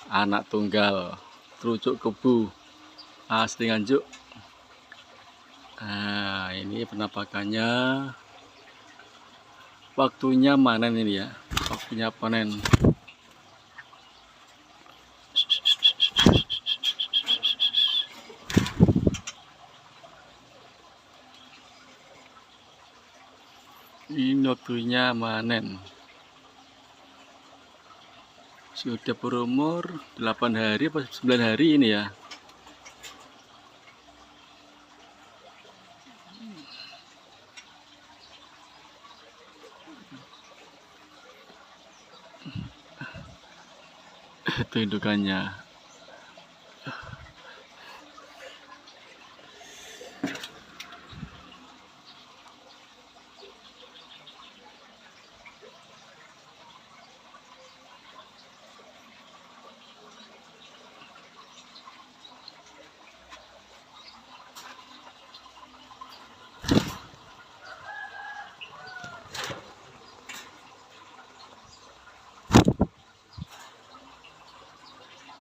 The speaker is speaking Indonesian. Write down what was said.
Anak tunggal Trucuk Kebo asli Nganjuk. Nah, ini penampakannya. Waktunya manen ini ya. Waktunya panen. Ini waktunya manen. Sudah berumur 8 hari atau 9 hari ini ya. Itu indukannya.